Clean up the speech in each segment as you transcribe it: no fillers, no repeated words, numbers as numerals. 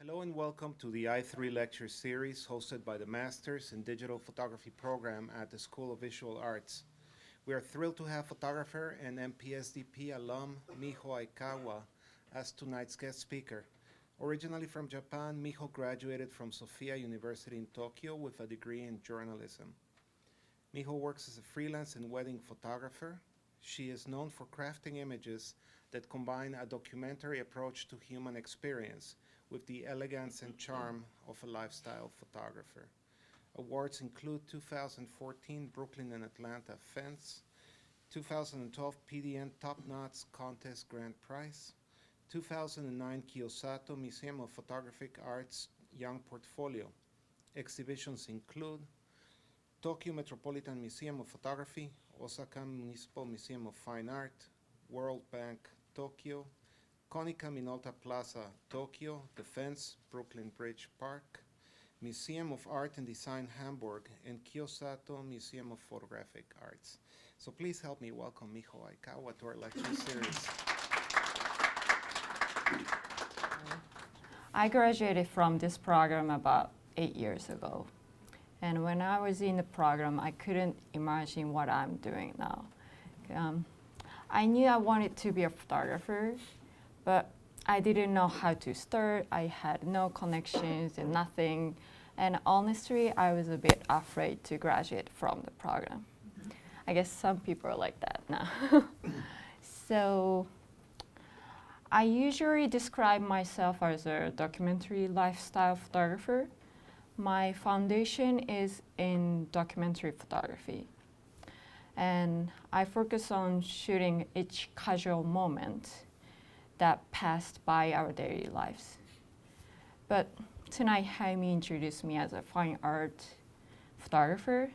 Hello and welcome to the I3 lecture series hosted by the Masters in Digital Photography program at the School of Visual Arts. We are thrilled to have photographer and MPSDP alum Miho Aikawa as tonight's guest speaker. Originally from Japan, Miho graduated from Sophia University in Tokyo with a degree in journalism. Miho works as a freelance and wedding photographer. She is known for crafting images that combine a documentary approach to human experience with the elegance and charm of a lifestyle photographer. Awards include 2014 Brooklyn and Atlanta Fence, 2012 PDN Top Knots Contest Grand Prize, 2009 Kiyosato Museum of Photographic Arts Young Portfolio. Exhibitions include Tokyo Metropolitan Museum of Photography, Osaka Municipal Museum of Fine Art, World Bank, Tokyo, Konica Minolta Plaza, Tokyo, Defense, Brooklyn Bridge Park, Museum of Art and Design, Hamburg, and Kiyosato Museum of Photographic Arts. So please help me welcome Miho Aikawa to our lecture series. I graduated from this program about 8 years ago. And when I was in the program, I couldn't imagine what I'm doing now. I knew I wanted to be a photographer, but I didn't know how to start. I had no connections and nothing. And honestly, I was a bit afraid to graduate from the program. I guess some people are like that now. So I usually describe myself as a documentary lifestyle photographer. My foundation is in documentary photography. And I focus on shooting each casual moment that passed by our daily lives. But tonight, Jaime introduced me as a fine art photographer.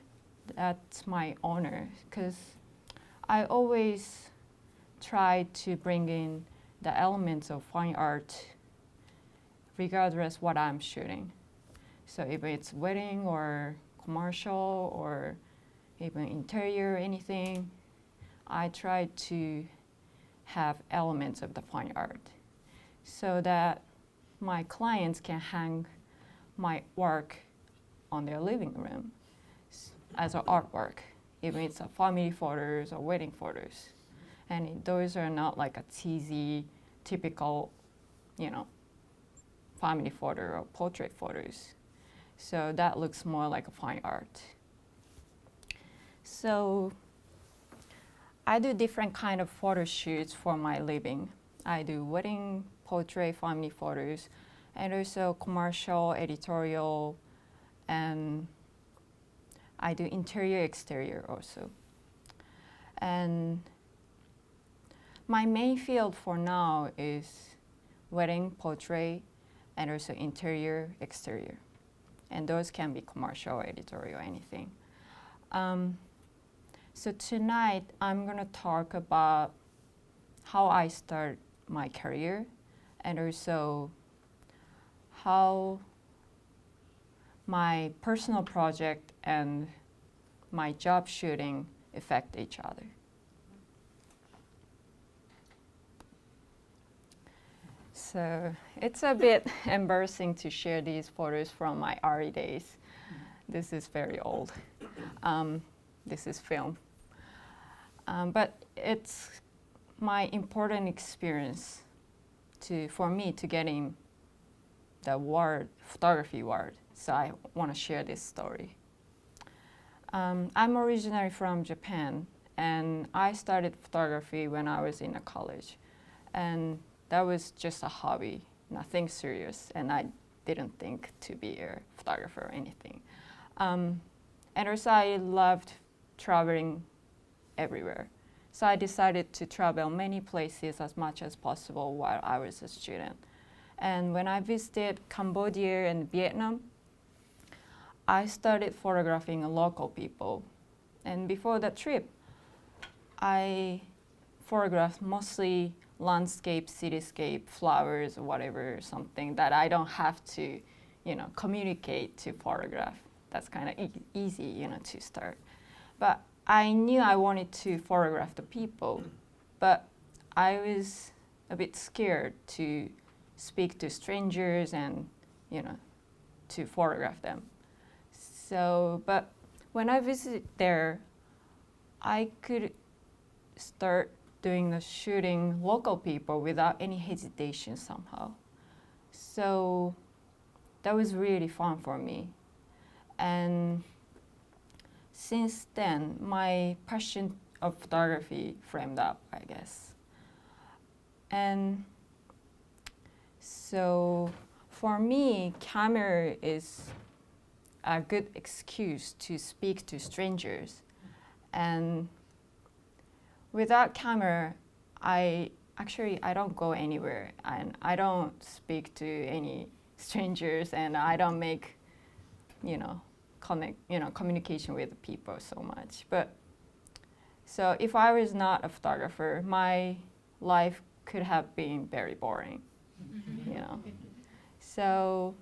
That's my honor, because I always try to bring in the elements of fine art regardless what I'm shooting. So if it's wedding or commercial or even interior, anything, I try to have elements of the fine art so that my clients can hang my work on their living room as an artwork, even it's a family photos or wedding photos. And those are not like a cheesy, typical, family photo or portrait photos. So that looks more like a fine art. So I do different kind of photo shoots for my living. I do wedding, portrait, family photos, and also commercial, editorial, and I do interior, exterior also. And my main field for now is wedding, portrait, and also interior, exterior. And those can be commercial, editorial, anything. So tonight, I'm going to talk about how I start my career and also how my personal project and my job shooting affect each other. So it's a bit embarrassing to share these photos from my early days. This is very old. This is film. But it's my important experience for me to get in the photography world. So I want to share this story. I'm originally from Japan, and I started photography when I was in college. And that was just a hobby, nothing serious, and I didn't think to be a photographer or anything. And also I loved traveling everywhere. So I decided to travel many places as much as possible while I was a student. And when I visited Cambodia and Vietnam, I started photographing local people. And before that trip, I photographed mostly landscape, cityscape, flowers, whatever, something that I don't have to, communicate to photograph. That's kind of easy, to start. But I knew I wanted to photograph the people, but I was a bit scared to speak to strangers and to photograph them. So, but when I visited there, I could start doing the shooting local people without any hesitation somehow. So that was really fun for me. And since then, my passion of photography framed up, I guess. And so for me, camera is a good excuse to speak to strangers. And without camera, I don't go anywhere, and I don't speak to any strangers, and I don't make, communication with people so much. But so if I was not a photographer, my life could have been very boring, So,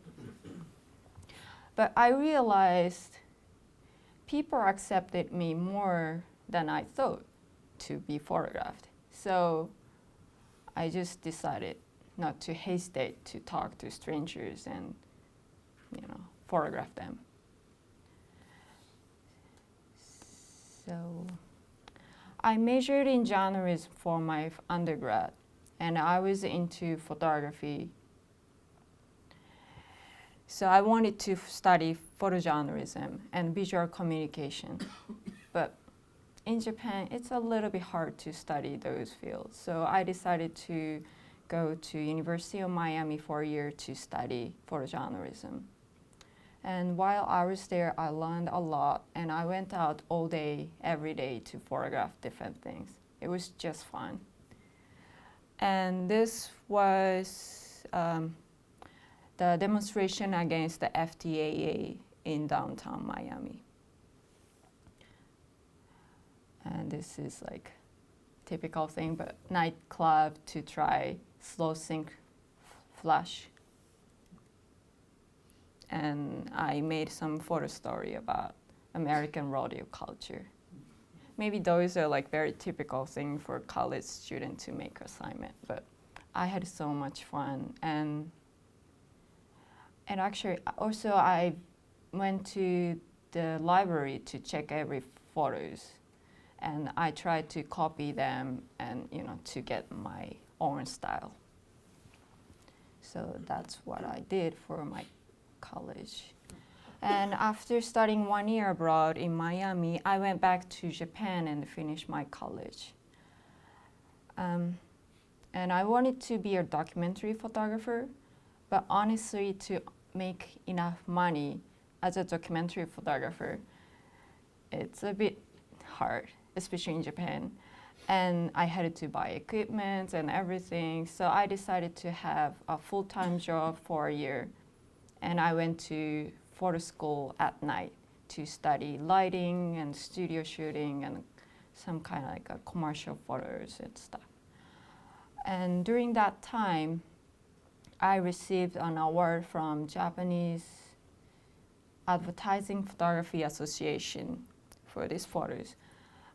but I realized people accepted me more than I thought to be photographed. So I just decided not to hesitate to talk to strangers and, photograph them. So I majored in journalism for my undergrad, and I was into photography. So I wanted to study photojournalism and visual communication. But in Japan, it's a little bit hard to study those fields. So I decided to go to University of Miami for a year to study photojournalism. And while I was there, I learned a lot, and I went out all day, every day to photograph different things. It was just fun. And this was the demonstration against the FTAA in downtown Miami. And this is like typical thing, but nightclub to try slow sync flash. And I made some photo story about American rodeo culture. Maybe those are like very typical thing for college student to make assignment, but I had so much fun. And actually also I went to the library to check every photos, and I tried to copy them and to get my own style. So that's what I did for my college. And after studying 1 year abroad in Miami, I went back to Japan and finished my college. And I wanted to be a documentary photographer, but honestly, to make enough money as a documentary photographer, it's a bit hard, especially in Japan. And I had to buy equipment and everything, so I decided to have a full-time job for a year. And I went to photo school at night to study lighting and studio shooting and some kind of like a commercial photos and stuff. And during that time, I received an award from Japanese Advertising Photography Association for these photos.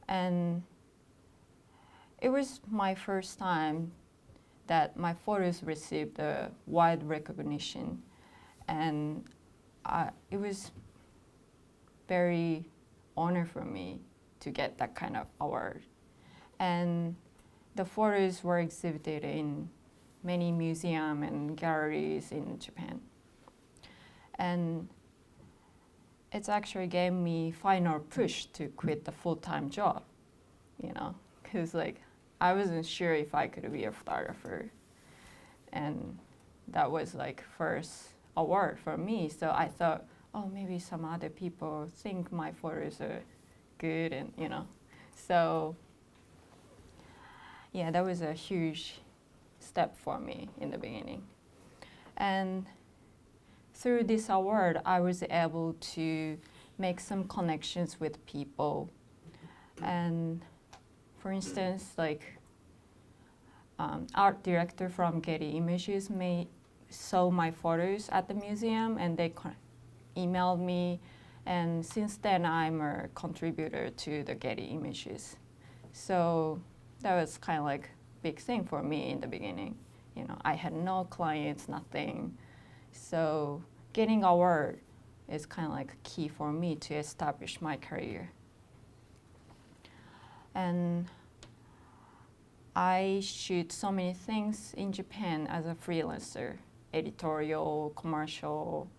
And it was my first time that my photos received a wide recognition. And it was very honor for me to get that kind of award. And the photos were exhibited in many museums and galleries in Japan. And it actually gave me final push to quit the full-time job, because like I wasn't sure if I could be a photographer. And that was like first award for me. So I thought, oh, maybe some other people think my photos are good, and So yeah, that was a huge step for me in the beginning. And through this award, I was able to make some connections with people. And for instance, like art director from Getty Images saw my photos at the museum, and they emailed me. And since then, I'm a contributor to the Getty Images. So that was kind of like big thing for me in the beginning. I had no clients, nothing. So getting award is kind of like key for me to establish my career. And I shoot so many things in Japan as a freelancer, editorial, commercial,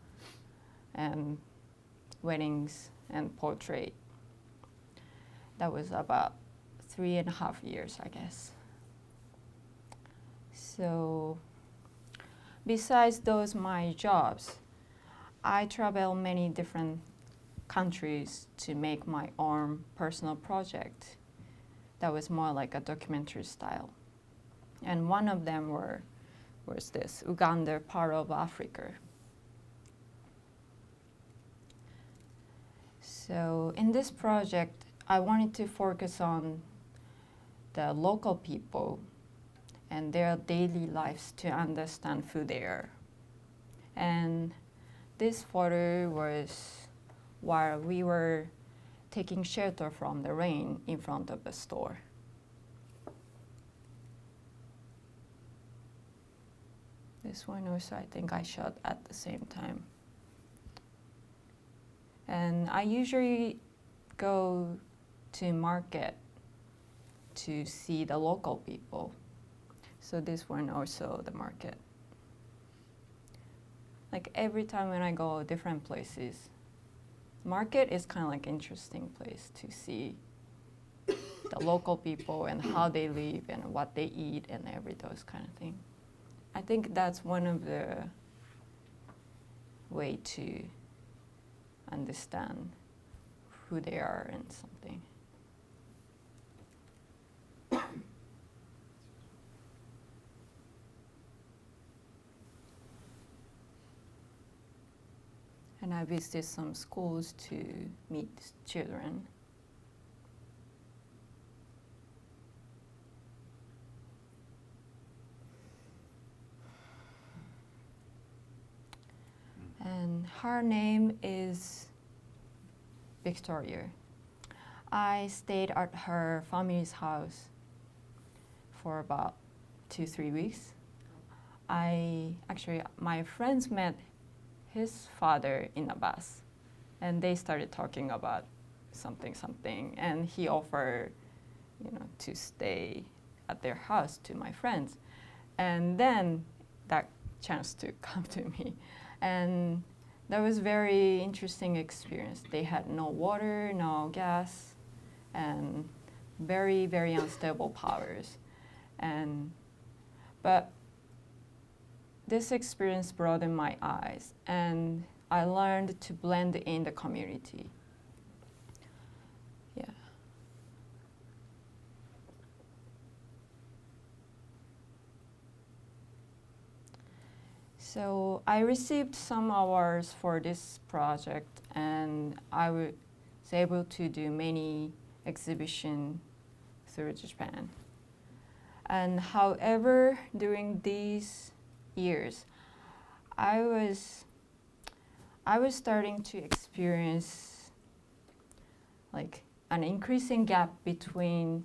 and weddings and portrait. That was about 3.5 years, I guess. So besides those my jobs, I travel many different countries to make my own personal project that was more like a documentary style. And one of them was this Uganda, part of Africa. So in this project, I wanted to focus on the local people and their daily lives to understand who they are. And this photo was while we were taking shelter from the rain in front of the store. This one also I think I shot at the same time. And I usually go to market to see the local people. So this one also the market. Like every time when I go different places, market is kind of like interesting place to see the local people and how they live and what they eat and every those kind of thing. I think that's one of the way to understand who they are and something. And I visited some schools to meet children. And her name is Victoria. I stayed at her family's house for about 2-3 weeks. My friends met his father in a bus, and they started talking about something, and he offered, to stay at their house to my friends, and then that chance to come to me, and that was very interesting experience. They had no water, no gas, and very, very unstable powers, but this experience broadened my eyes, and I learned to blend in the community. Yeah. So I received some awards for this project, and I was able to do many exhibitions through Japan. And however, during these years, I was starting to experience like an increasing gap between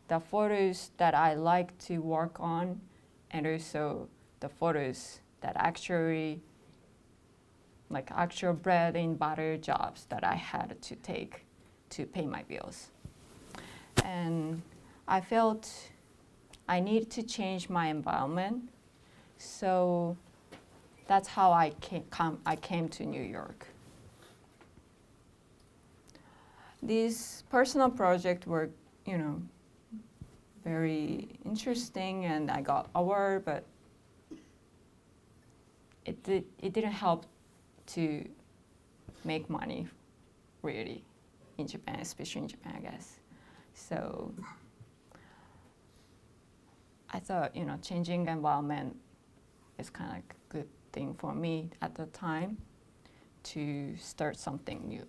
the photos that I like to work on and also the photos that actually like actual bread and butter jobs that I had to take to pay my bills. And I felt I needed to change my environment. So that's how I came to New York. These personal projects were, very interesting, and I got award, but it didn't help to make money, really, in Japan, especially in Japan, I guess. So I thought, changing environment is kind of like a good thing for me at the time to start something new.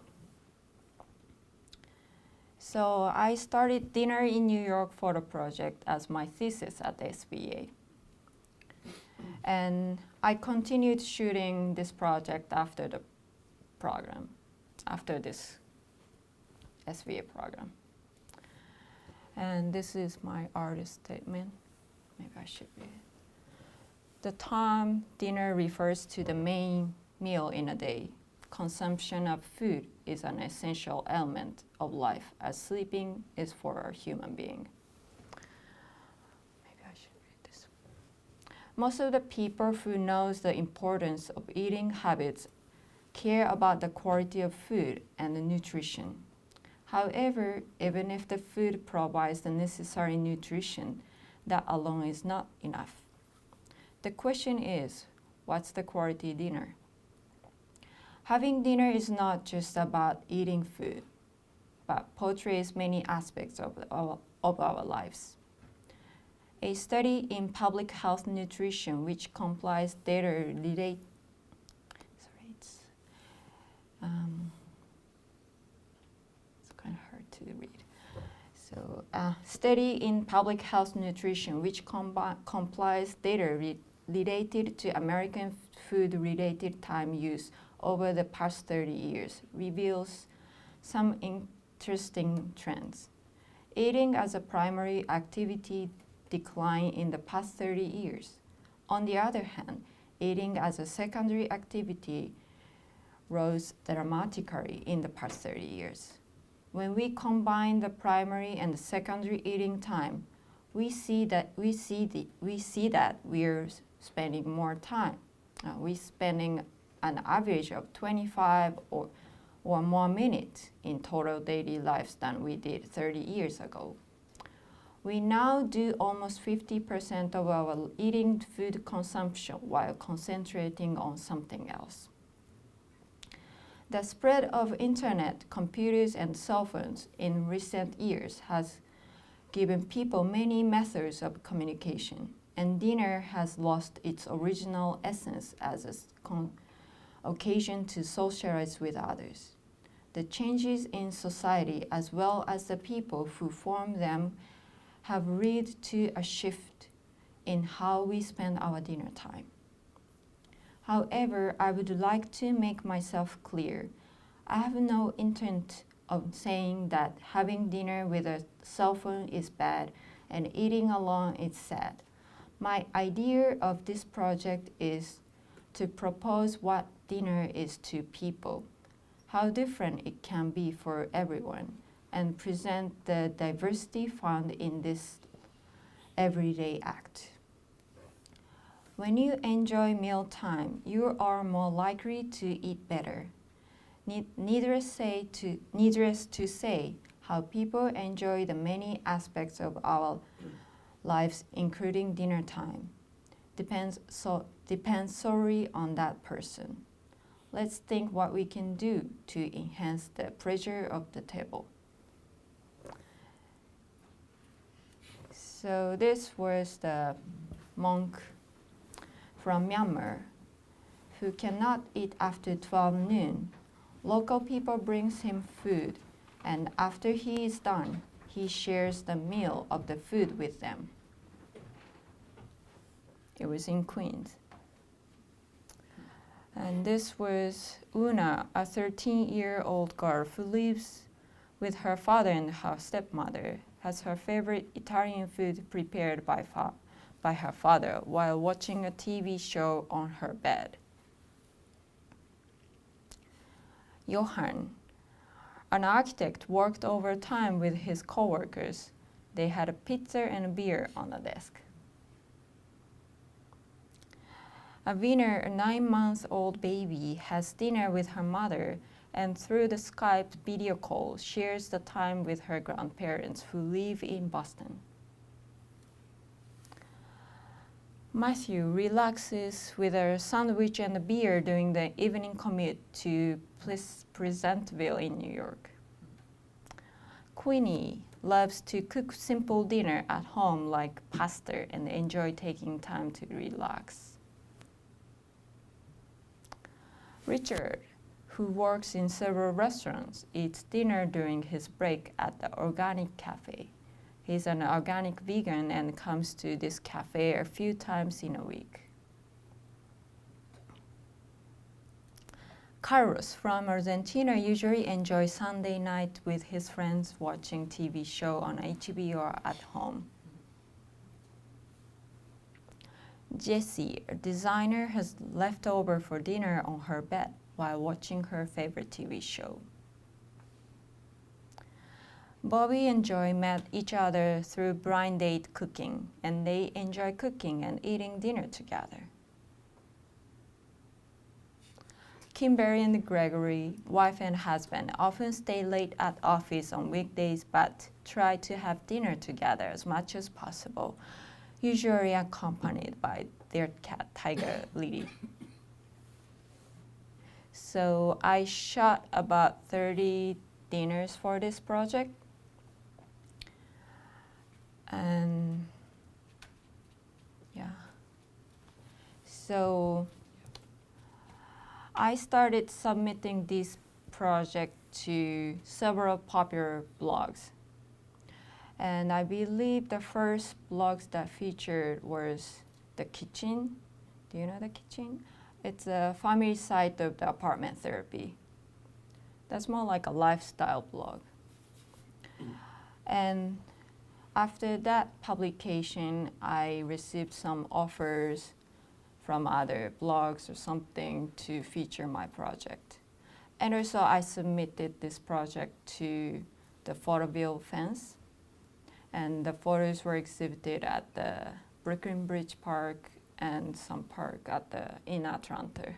So I started Dinner in New York photo project as my thesis at the SVA. And I continued shooting this project after the program, after this SVA program. And this is my artist statement. Maybe I should read it. The term dinner refers to the main meal in a day. Consumption of food is an essential element of life, as sleeping is for a human being. Maybe I should read this. Most of the people who knows the importance of eating habits care about the quality of food and the nutrition. However, even if the food provides the necessary nutrition, that alone is not enough. The question is, what's the quality dinner? Having dinner is not just about eating food, but portrays many aspects of our lives. A study in public health nutrition, which compiles data relate. It's kind of hard to read. So, a study in public health nutrition, which compiles data related to American food-related time use over the past 30 years, reveals some interesting trends. Eating as a primary activity declined in the past 30 years. On the other hand, eating as a secondary activity rose dramatically in the past 30 years. When we combine the primary and the secondary eating time, we see that we're spending more time. We're spending an average of 25 or more minutes in total daily lives than we did 30 years ago. We now do almost 50% of our eating food consumption while concentrating on something else. The spread of internet, computers, and cell phones in recent years has given people many methods of communication, and dinner has lost its original essence as an occasion to socialize with others. The changes in society as well as the people who form them have led to a shift in how we spend our dinner time. However, I would like to make myself clear. I have no intent of saying that having dinner with a cell phone is bad and eating alone is sad. My idea of this project is to propose what dinner is to people, how different it can be for everyone, and present the diversity found in this everyday act. When you enjoy mealtime, you are more likely to eat better. Needless to say, how people enjoy the many aspects of our lives, including dinner time, depends solely on that person. Let's think what we can do to enhance the pleasure of the table. So this was the monk from Myanmar who cannot eat after 12 noon. Local people brings him food, and after he is done, he shares the meal of the food with them. It was in Queens. And this was Una, a 13-year-old girl who lives with her father and her stepmother, has her favorite Italian food prepared by her father while watching a TV show on her bed. Johan, an architect, worked overtime with his coworkers. They had a pizza and a beer on the desk. Avina, a 9-month-old baby, has dinner with her mother and through the Skype video call shares the time with her grandparents who live in Boston. Matthew relaxes with a sandwich and a beer during the evening commute to Pleasantville in New York. Queenie loves to cook simple dinner at home like pasta and enjoy taking time to relax. Richard, who works in several restaurants, eats dinner during his break at the Organic Cafe. He's an organic vegan and comes to this cafe a few times in a week. Carlos from Argentina usually enjoys Sunday night with his friends watching TV show on HBO or at home. Jessie, a designer, has leftover for dinner on her bed while watching her favorite TV show. Bobby and Joy met each other through blind date cooking, and they enjoy cooking and eating dinner together. Kimberly and Gregory, wife and husband, often stay late at office on weekdays but try to have dinner together as much as possible, usually accompanied by their cat, Tiger Lily. So I shot about 30 dinners for this project. And yeah. So I started submitting this project to several popular blogs. And I believe the first blogs that featured was The Kitchen. Do you know The Kitchen? It's a family site of the apartment therapy. That's more like a lifestyle blog. And after that publication, I received some offers from other blogs or something to feature my project. And also I submitted this project to the Photoville fence, and the photos were exhibited at the Brooklyn Bridge Park and some park in Atlanta.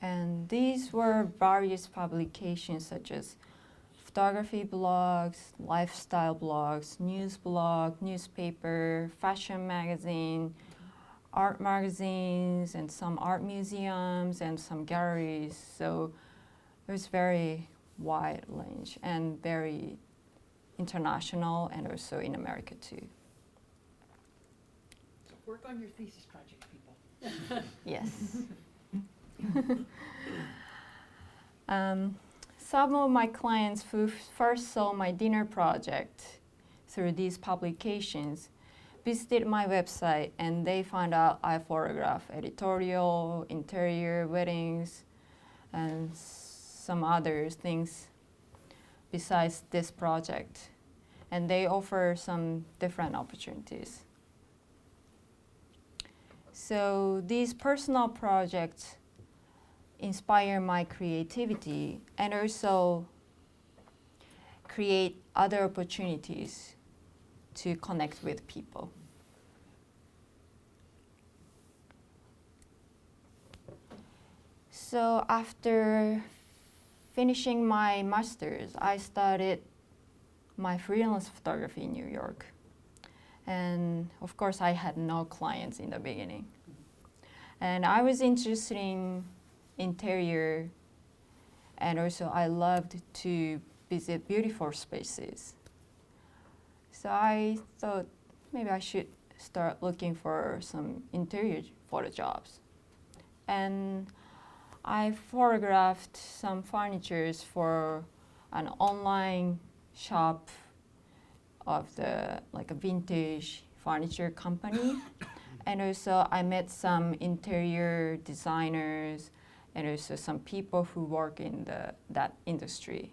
And these were various publications such as photography blogs, lifestyle blogs, news blog, newspaper, fashion magazine, art magazines, and some art museums and some galleries. So it was very wide range and very international, and also in America too. Work on your thesis project, people. Yes. Some of my clients who first saw my dinner project through these publications visited my website, and they found out I photograph editorial, interior, weddings, and some other things besides this project. And they offer some different opportunities. So these personal projects inspire my creativity and also create other opportunities to connect with people. So after finishing my master's, I started my freelance photography in New York. And of course, I had no clients in the beginning. And I was interested in interior, and also I loved to visit beautiful spaces. So I thought maybe I should start looking for some interior photo jobs. And I photographed some furnitures for an online shop of like a vintage furniture company. And also I met some interior designers and also some people who work in that industry.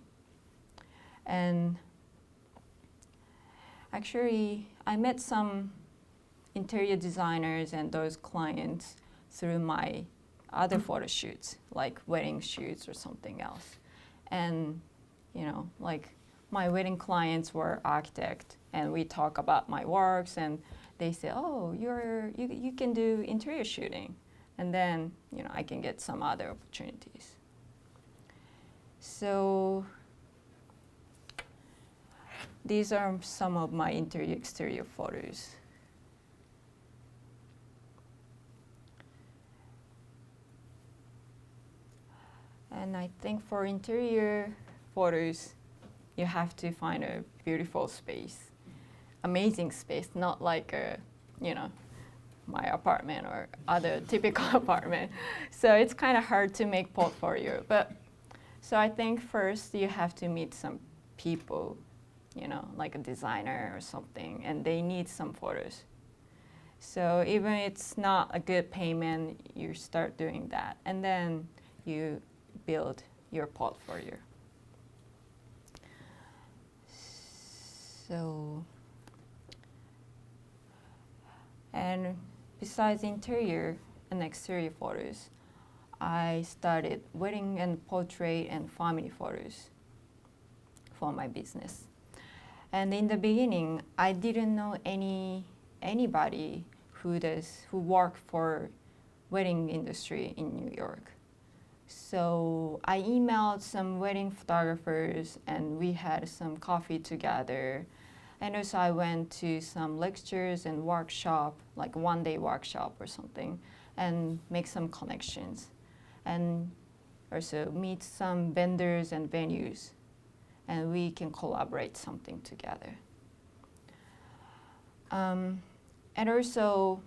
And actually, I met some interior designers and those clients through my other photo shoots, like wedding shoots or something else. And, you know, like my wedding clients were architects, and we talk about my works, and they say, oh, you can do interior shooting. And then, you know, I can get some other opportunities. So these are some of my interior exterior photos. And I think for interior photos, you have to find a beautiful space, amazing space, not like my apartment or other typical apartment. So it's kind of hard to make portfolio. But so I think first you have to meet some people, you know, like a designer or something, and they need some photos. So even it's not a good payment, you start doing that, and then you build your portfolio. So, and besides interior and exterior photos, I started wedding and portrait and family photos for my business. And in the beginning, I didn't know anybody who work for wedding industry in New York. So I emailed some wedding photographers and we had some coffee together. And also I went to some lectures and workshop, like one-day workshop or something, and make some connections. And also meet some vendors and venues, and we can collaborate something together. And also,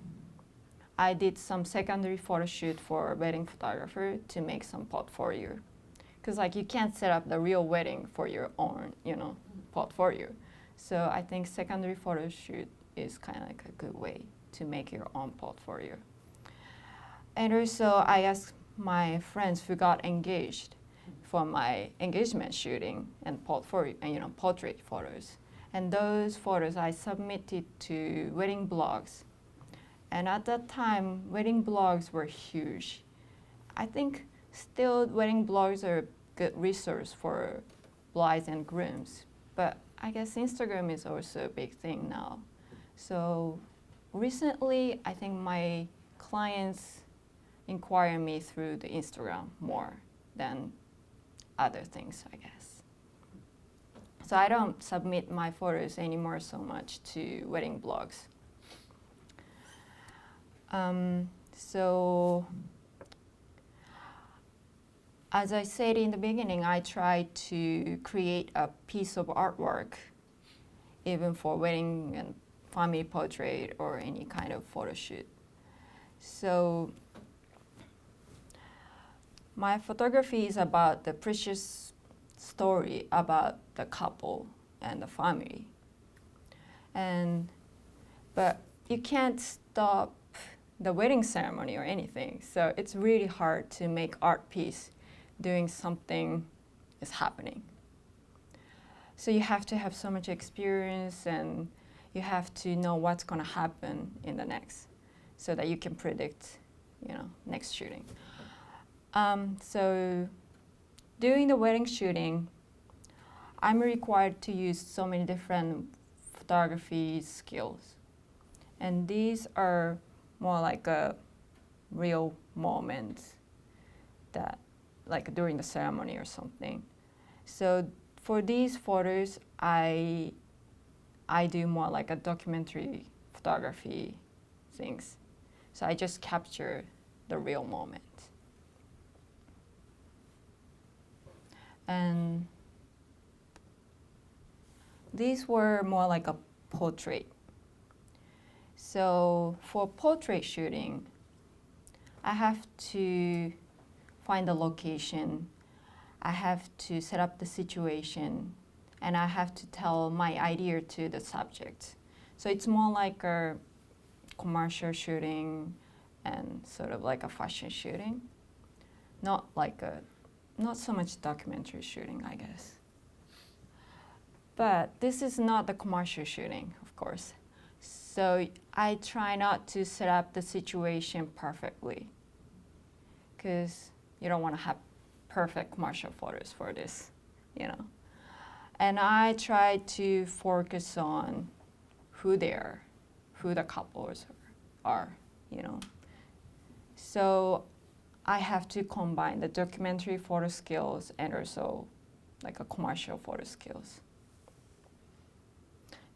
I did some secondary photo shoot for a wedding photographer to make some portfolio. Because like you can't set up the real wedding for your own, portfolio. So I think secondary photo shoot is kind of like a good way to make your own portfolio. And also I asked my friends who got engaged for my engagement shooting and portfolio, and portrait photos. And those photos I submitted to wedding blogs. And at that time, wedding blogs were huge. I think still wedding blogs are a good resource for brides and grooms. But I guess Instagram is also a big thing now. So recently, I think my clients inquire me through the Instagram more than other things, I guess. So I don't submit my photos anymore so much to wedding blogs. So as I said in the beginning, I try to create a piece of artwork, even for wedding and family portrait or any kind of photo shoot. So my photography is about the precious story about the couple and the family. But you can't stop the wedding ceremony or anything. So it's really hard to make art piece doing something is happening. So you have to have so much experience and you have to know what's going to happen in the next so that you can predict, next shooting. So during the wedding shooting, I'm required to use so many different photography skills. And these are more like a real moment that, like during the ceremony or something. So for these photos, I do more like a documentary photography things. So I just capture the real moment. And these were more like a portrait. So for portrait shooting, I have to find the location, I have to set up the situation, and I have to tell my idea to the subject. So it's more like a commercial shooting and sort of like a fashion shooting. Not so much documentary shooting, I guess. But this is not the commercial shooting, of course. So I try not to set up the situation perfectly, because you don't want to have perfect commercial photos for this, And I try to focus on who they are, who the couples are, So I have to combine the documentary photo skills and also like a commercial photo skills.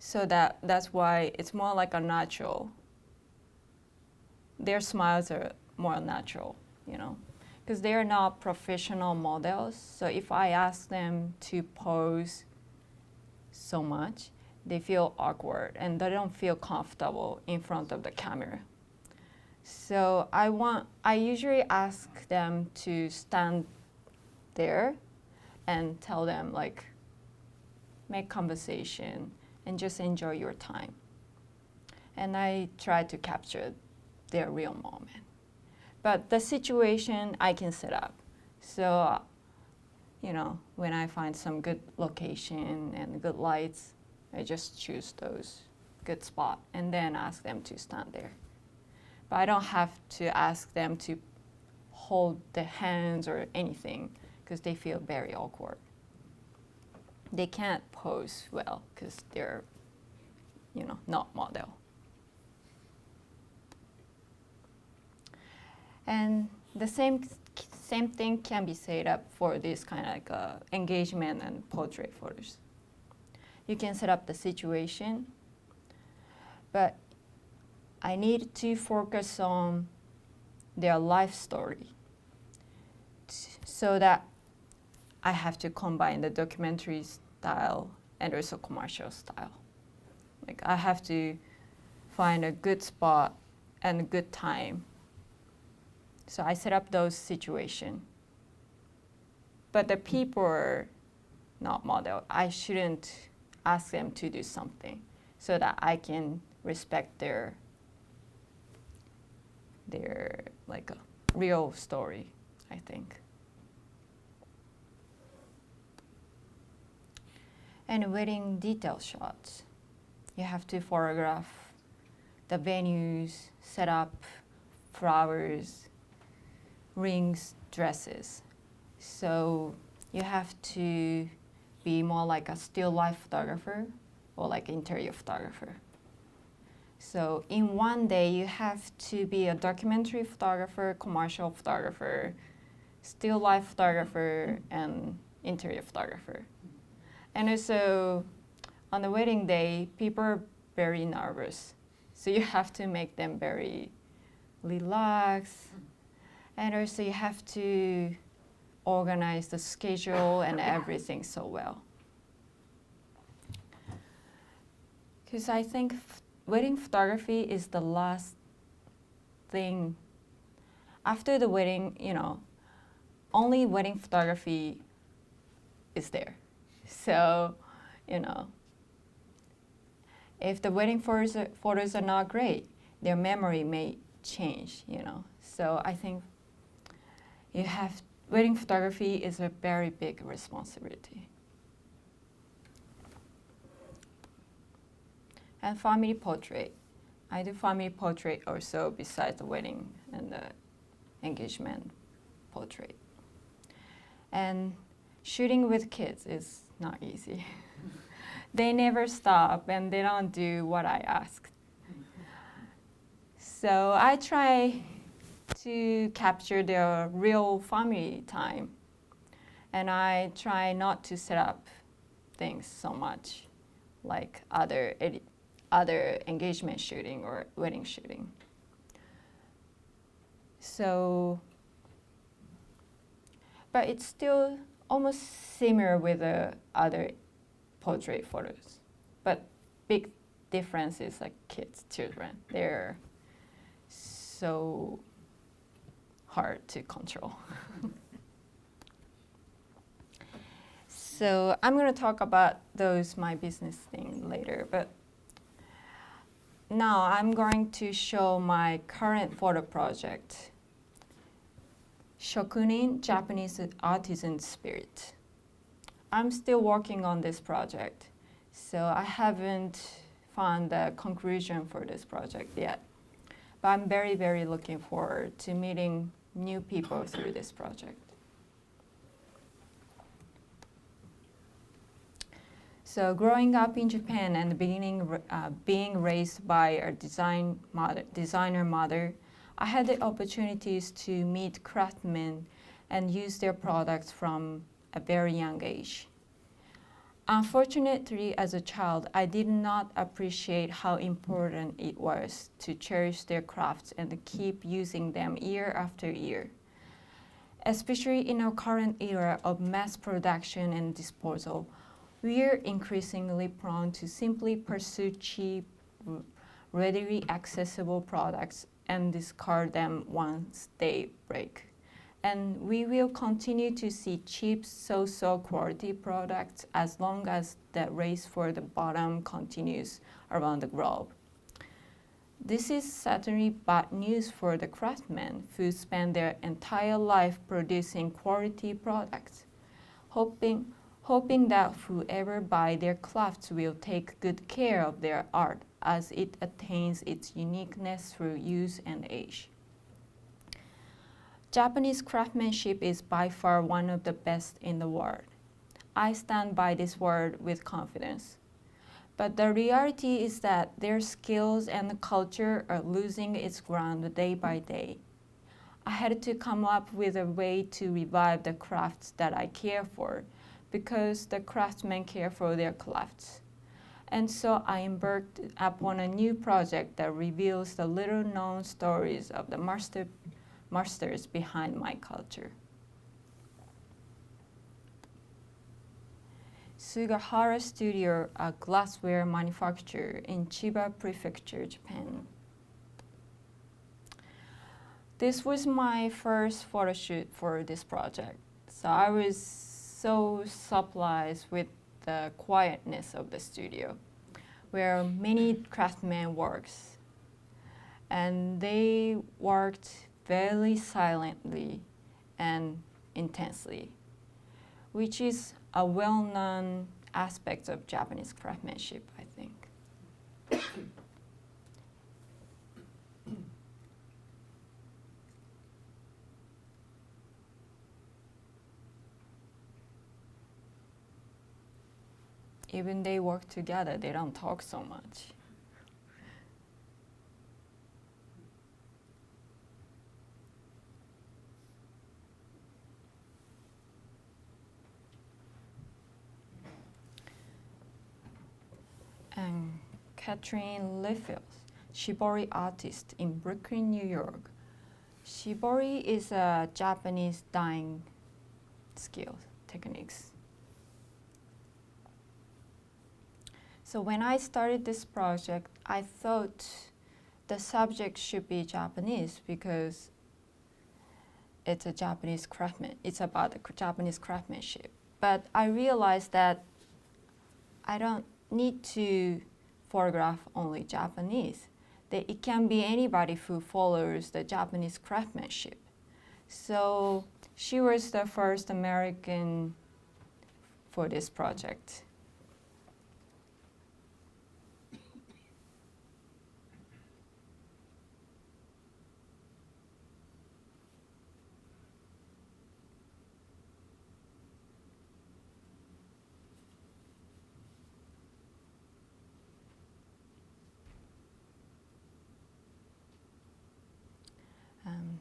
So that's why it's more like a natural. Their smiles are more natural, because they are not professional models. So if I ask them to pose so much, they feel awkward and they don't feel comfortable in front of the camera. So I usually ask them to stand there and tell them make conversation and just enjoy your time. And I try to capture their real moment. But the situation I can set up. So, when I find some good location and good lights, I just choose those good spot and then ask them to stand there. But I don't have to ask them to hold the hands or anything because they feel very awkward. They can't pose well because they're, not model. And the same thing can be set up for this kind of like engagement and portrait photos. You can set up the situation, but I need to focus on their life story so that I have to combine the documentary style and also commercial style. Like I have to find a good spot and a good time. So I set up those situations. But the people are not model. I shouldn't ask them to do something so that I can respect their like a real story, I think. And wedding detail shots. You have to photograph the venues, set up flowers, rings, dresses. So you have to be more like a still life photographer or like interior photographer. So in one day, you have to be a documentary photographer, commercial photographer, still life photographer, and interior photographer. And also, on the wedding day, people are very nervous. So you have to make them very relaxed. And also you have to organize the schedule and everything so well. Because I think wedding photography is the last thing. After the wedding, only wedding photography is there. So, if the wedding photos are not great, their memory may change, So I think wedding photography is a very big responsibility. And family portrait. I do family portrait also besides the wedding and the engagement portrait. And shooting with kids is not easy. They never stop and they don't do what I asked. So I try to capture their real family time. And I try not to set up things so much like other engagement shooting or wedding shooting. So, but it's still almost similar with the other portrait photos. But big difference is like kids, children. They're so hard to control. So I'm going to talk about my business thing later, but now I'm going to show my current photo project, Shokunin, Japanese Artisan Spirit. I'm still working on this project, so I haven't found the conclusion for this project yet. But I'm very, very looking forward to meeting new people through this project. So growing up in Japan and being raised by a designer mother, I had the opportunities to meet craftsmen and use their products from a very young age. Unfortunately, as a child, I did not appreciate how important it was to cherish their crafts and keep using them year after year. Especially in our current era of mass production and disposal, we are increasingly prone to simply pursue cheap, readily accessible products and discard them once they break. And we will continue to see cheap, so-so quality products as long as the race for the bottom continues around the globe. This is certainly bad news for the craftsmen who spend their entire life producing quality products, hoping hoping that whoever buy their crafts will take good care of their art as it attains its uniqueness through use and age. Japanese craftsmanship is by far one of the best in the world. I stand by this word with confidence. But the reality is that their skills and culture are losing its ground day by day. I had to come up with a way to revive the crafts that I care for, because the craftsmen care for their crafts. And so I embarked upon a new project that reveals the little-known stories of the masters behind my culture. Sugahara Studio, a glassware manufacturer in Chiba Prefecture, Japan. This was my first photo shoot for this project, so I was so surprised with the quietness of the studio, where many craftsmen works, and they worked very silently and intensely, which is a well-known aspect of Japanese craftsmanship, I think. Even they work together, they don't talk so much. And Catherine Lefels, shibori artist in Brooklyn, New York. Shibori is a Japanese dyeing skill, techniques. So when I started this project, I thought the subject should be Japanese because it's a Japanese craftsman. It's about the Japanese craftsmanship. But I realized that I don't need to photograph only Japanese. That it can be anybody who follows the Japanese craftsmanship. So she was the first American for this project.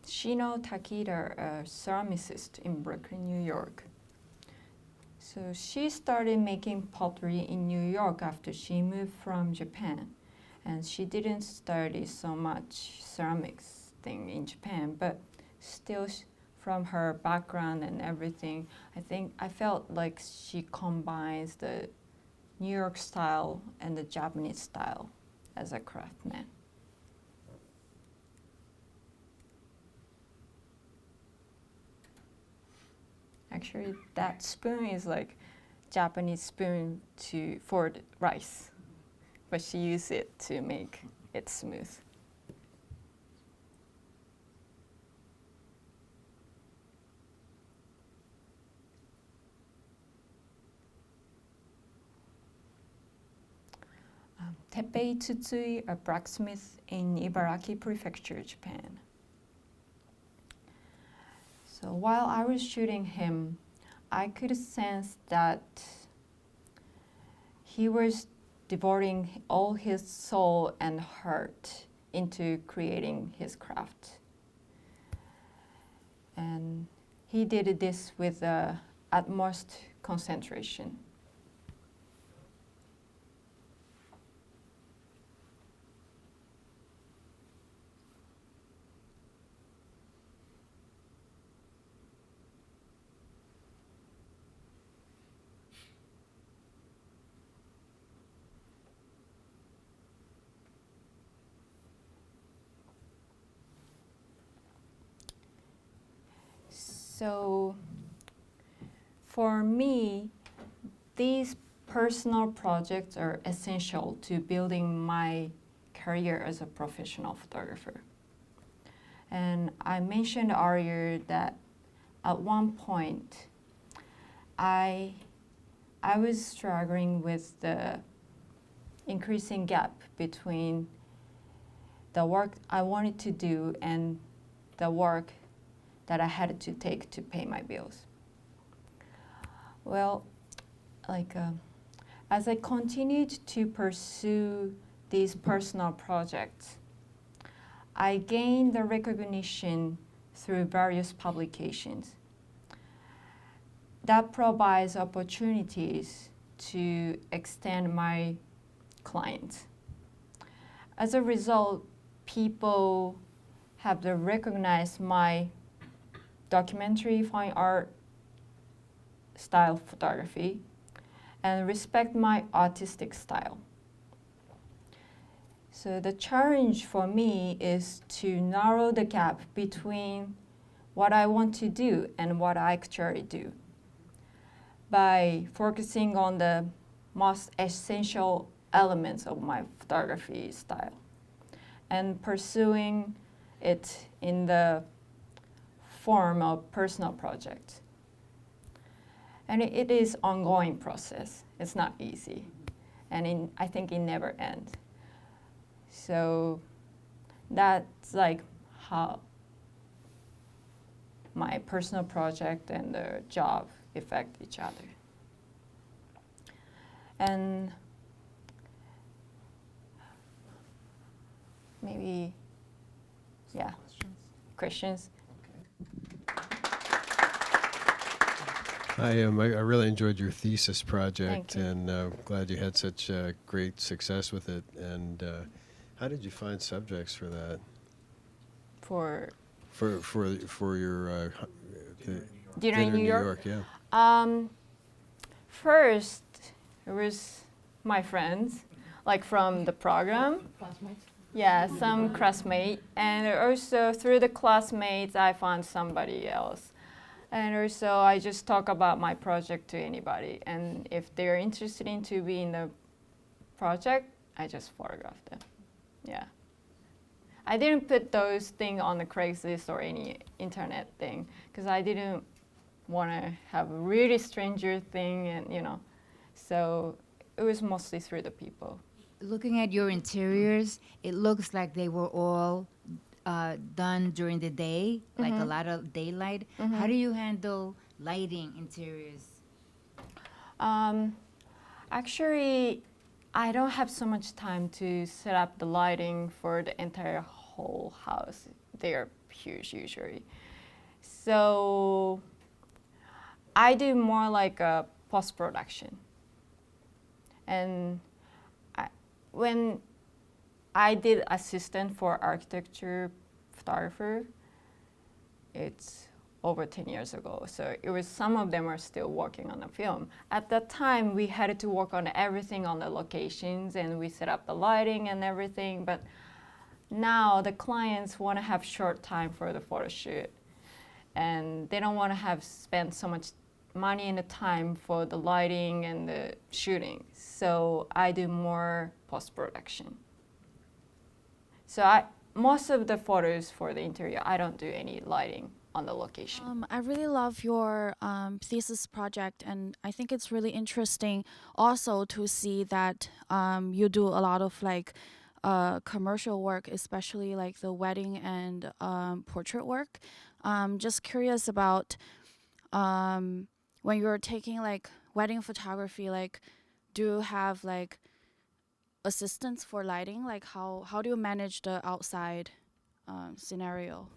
Shino Takeda, a ceramicist in Brooklyn, New York. So she started making pottery in New York after she moved from Japan. And she didn't study so much ceramics thing in Japan, but still from her background and everything, I felt like she combines the New York style and the Japanese style as a craftsman. Actually, that spoon is like Japanese spoon for the rice, but she used it to make it smooth. Teppei Tsutsui, a blacksmith in Ibaraki Prefecture, Japan. So while I was shooting him, I could sense that he was devoting all his soul and heart into creating his craft. And he did this with the utmost concentration. So for me, these personal projects are essential to building my career as a professional photographer. And I mentioned earlier that at one point, I I was struggling with the increasing gap between the work I wanted to do and the work that I had to take to pay my bills. Well, as I continued to pursue these personal projects, I gained the recognition through various publications. That provides opportunities to extend my clients. As a result, people have to recognize my documentary fine art style photography and respect my artistic style. So the challenge for me is to narrow the gap between what I want to do and what I actually do by focusing on the most essential elements of my photography style and pursuing it in the form of personal projects. And it is ongoing process. It's not easy. And I think it never ends. So that's like how my personal project and the job affect each other. And maybe, yeah, questions? I really enjoyed your thesis project, Thank you. and glad you had such great success with it. And how did you find subjects for that? For For your dinner in New York? Yeah. First, it was my friends, like from the program. Classmates? Yeah, some classmate, and also through the classmates, I found somebody else. And also, I just talk about my project to anybody, and if they're interested in to be in the project, I just photograph them. Yeah. I didn't put those things on the Craigslist or any internet thing, because I didn't want to have a really stranger thing, and so it was mostly through the people. Looking at your interiors, it looks like they were all done during the day, like a lot of daylight. How do you handle lighting interiors? Actually, I don't have so much time to set up the lighting for the entire whole house. They are huge usually. So I do more like a post-production. And when I did assistant for architecture photographer, it's over 10 years ago. So it was, some of them are still working on the film. At that time, we had to work on everything on the locations, and we set up the lighting and everything. But now the clients want to have short time for the photo shoot, and they don't want to have spent so much money and the time for the lighting and the shooting. So I do more post-production. So most of the photos for the interior, I don't do any lighting on the location. I really love your thesis project, and I think it's really interesting also to see that you do a lot of like commercial work, especially like the wedding and portrait work. Just curious about when you're taking like wedding photography, like do you have like assistance for lighting? Like how do you manage the outside scenario?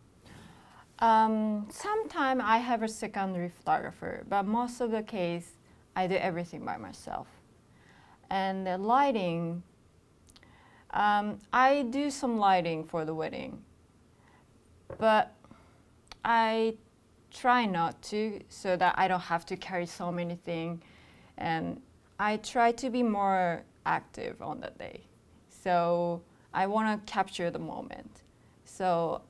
Sometimes I have a secondary photographer, but most of the case, I do everything by myself. And the lighting, I do some lighting for the wedding, but I try not to, so that I don't have to carry so many things. And I try to be more active on that day. So I want to capture the moment. So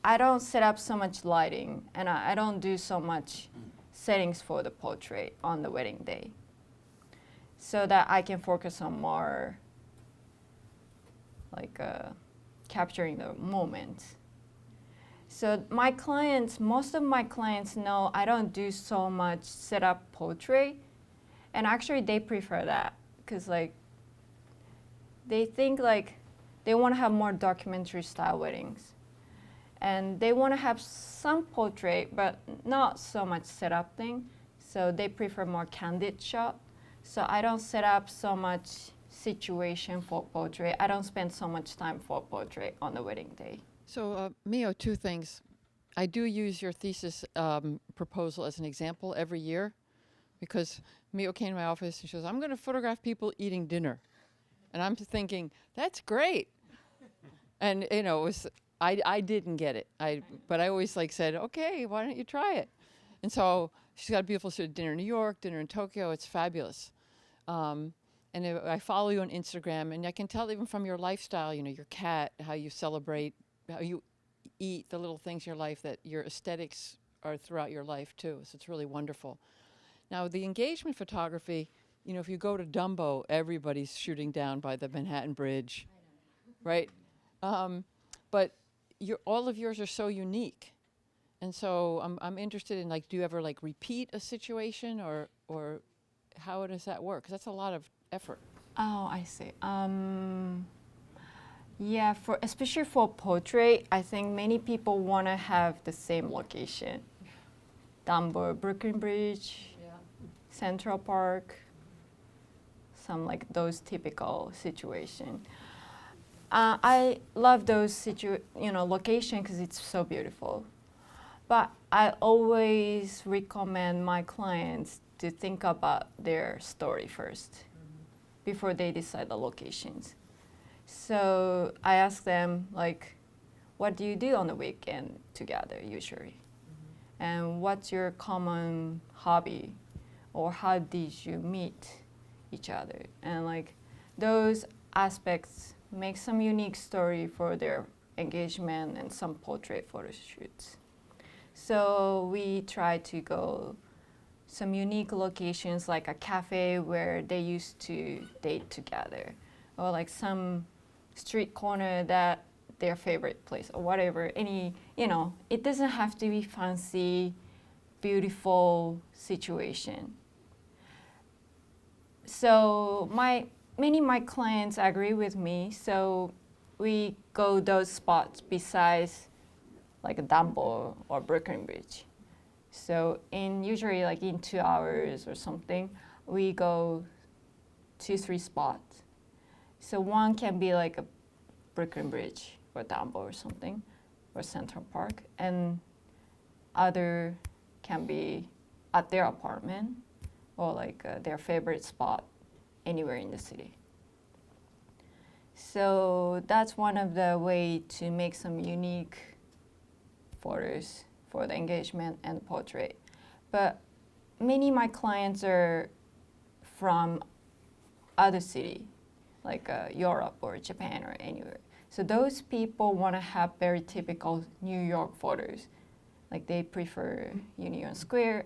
I don't set up so much lighting, and I don't do so much settings for the portrait on the wedding day, so that I can focus on more like capturing the moment. So my clients, most of my clients know I don't do so much setup portrait, And actually, they prefer that because like they think like they want to have more documentary style weddings, and they want to have some portrait, but not so much setup thing. So they prefer more candid shot. So I don't set up so much situation for portrait. I don't spend so much time for portrait on the wedding day. So, Mio, two things. I do use your thesis proposal as an example every year because Mio came to my office and she goes, I'm going to photograph people eating dinner. And I'm thinking, that's great. And, you know, it was, I didn't get it. But I always like said, okay, why don't you try it? And so she's got a beautiful sort of dinner in New York, dinner in Tokyo. It's fabulous. And I follow you on Instagram, and I can tell even from your lifestyle, you know, your cat, how you celebrate, how you eat, the little things in your life, that your aesthetics are throughout your life too. So it's really wonderful. Now, the engagement photography, you know, if you go to Dumbo, everybody's shooting down by the Manhattan Bridge, right? But all of yours are so unique. And so I'm interested in, like, do you ever like repeat a situation or how does that work? 'Cause that's a lot of effort. Oh, I see. Yeah, especially for portrait, I think many people want to have the same location. Dumbo, Brooklyn Bridge, Central Park, some like those typical situation. I love those location because it's so beautiful. But I always recommend my clients to think about their story first before they decide the locations. So I ask them, like, what do you do on the weekend together usually? And what's your common hobby? Or how did you meet each other? And like those aspects make some unique story for their engagement and some portrait photo shoots. So we try to go some unique locations like a cafe where they used to date together, or like some street corner that their favorite place or whatever. It doesn't have to be fancy, beautiful situation. So many of my clients agree with me, so we go those spots besides like a Dumbo or Brooklyn Bridge. So usually like in 2 hours or something, we go 2-3 spots. So one can be like a Brooklyn Bridge or Dumbo or something, or Central Park, and other can be at their apartment or like their favorite spot anywhere in the city. So that's one of the way to make some unique photos for the engagement and portrait. But many of my clients are from other city, like Europe or Japan or anywhere. So those people want to have very typical New York photos. Like they prefer Union Square,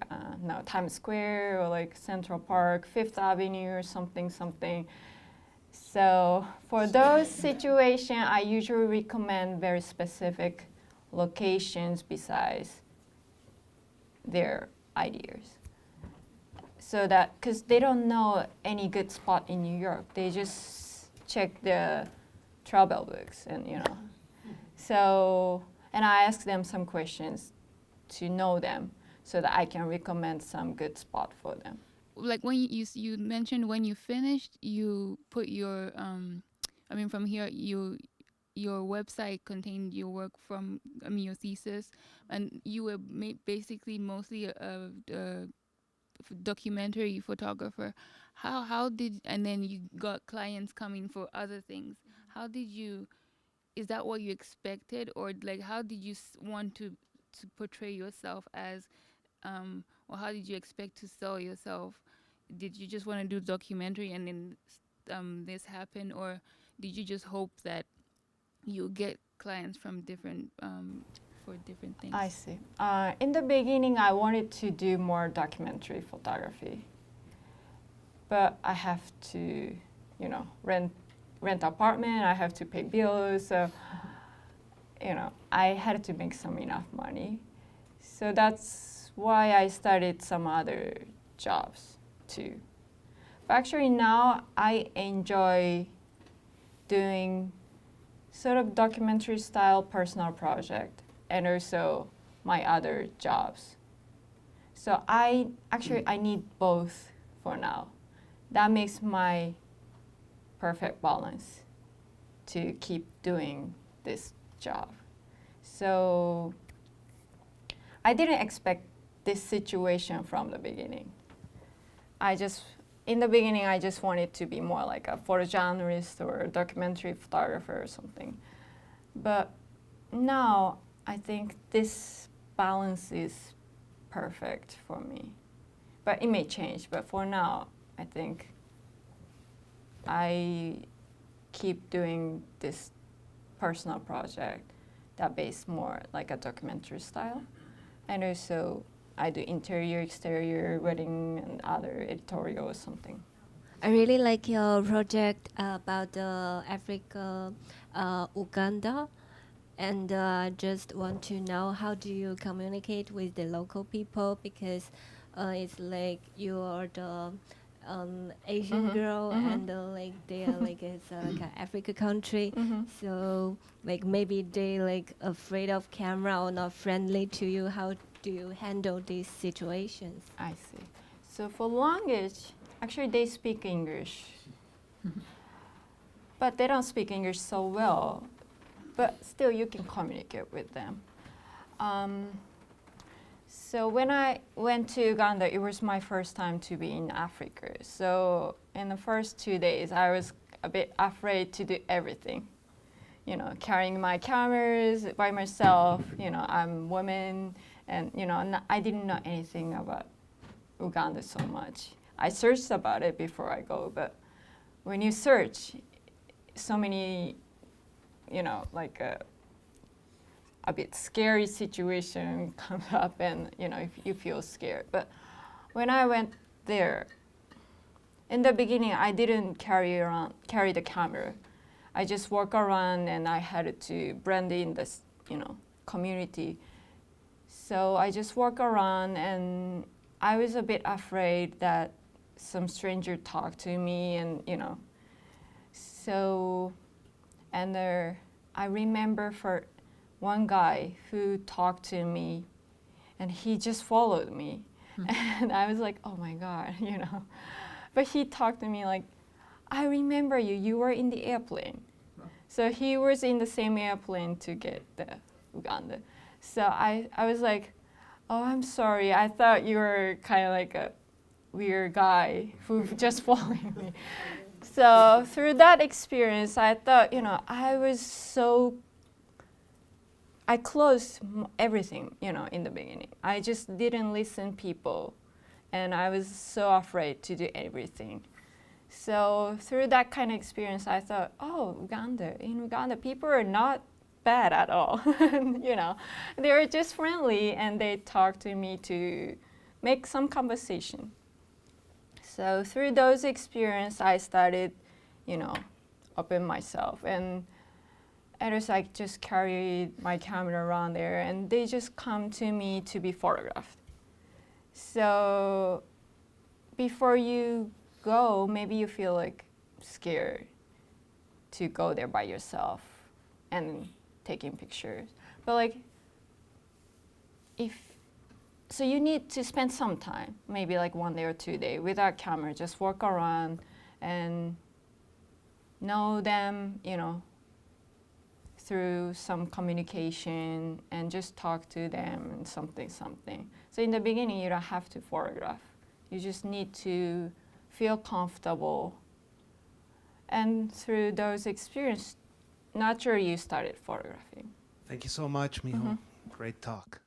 Times Square, or like Central Park, Fifth Avenue, or something. So for those situations, I usually recommend very specific locations besides their ideas. So that, because they don't know any good spot in New York, they just check the travel books and. So, and I ask them some questions to know them so that I can recommend some good spot for them. Like when you mentioned when you finished, you put your from here your website contained your work from your thesis, and you were basically mostly a documentary photographer. How did, and then you got clients coming for other things. How did you? Is that what you expected, or like how did you want to portray yourself as, or how did you expect to sell yourself? Did you just want to do documentary and then this happened, or did you just hope that you get clients from different for different things? I see. In the beginning, I wanted to do more documentary photography, but I have to, rent apartment. I have to pay bills, so I had to make some enough money. So that's why I started some other jobs too. But actually now I enjoy doing sort of documentary style personal project and also my other jobs. So I need both for now. That makes my perfect balance to keep doing this job. So I didn't expect this situation from the beginning. In the beginning, I just wanted to be more like a photojournalist or a documentary photographer or something. But now I think this balance is perfect for me. But it may change, but for now, I think I keep doing this personal project that based more like a documentary style. And also I do interior, exterior, wedding, and other editorial or something. I really like your project about Africa, Uganda, and just want to know how do you communicate with the local people, because it's like you are the Asian girl and like they are like it's like an Africa country, so like maybe they like afraid of camera or not friendly to you. How do you handle these situations? I see. So for language, actually they speak English, but they don't speak English so well. But still, you can communicate with them. So when I went to Uganda, it was my first time to be in Africa. So in the first 2 days, I was a bit afraid to do everything. You know, carrying my cameras by myself. You know, I'm a woman, and you know, I didn't know anything about Uganda so much. I searched about it before I go, but when you search, so many, you know, like a bit scary situation comes up, and you know, if you feel scared. But when I went there, in the beginning, I didn't carry the camera. I just walk around, and I had to blend in this, you know, community. So I just walk around, and I was a bit afraid that some stranger talked to me, and you know. So, and I remember for one guy who talked to me, and he just followed me, and I was like, oh my God, you know. But he talked to me like, I remember you. You were in the airplane. So he was in the same airplane to get the Uganda. So I was like, oh, I'm sorry. I thought you were kind of like a weird guy who just following me. So through that experience, I thought, you know, I closed everything, you know, in the beginning. I just didn't listen people, and I was so afraid to do everything. So through that kind of experience, I thought, oh, in Uganda, people are not bad at all. You know, they were just friendly, and they talked to me to make some conversation. So through those experiences, I started, you know, open myself, and it was like just carried my camera around there, and they just come to me to be photographed. So before you go, maybe you feel like scared to go there by yourself and taking pictures. But like, so you need to spend some time, maybe like 1 day or 2 days without camera, just walk around and know them, you know, through some communication, and just talk to them and something. So in the beginning, you don't have to photograph. You just need to feel comfortable. And through those experiences, naturally you started photographing. Thank you so much, Miho. Great talk.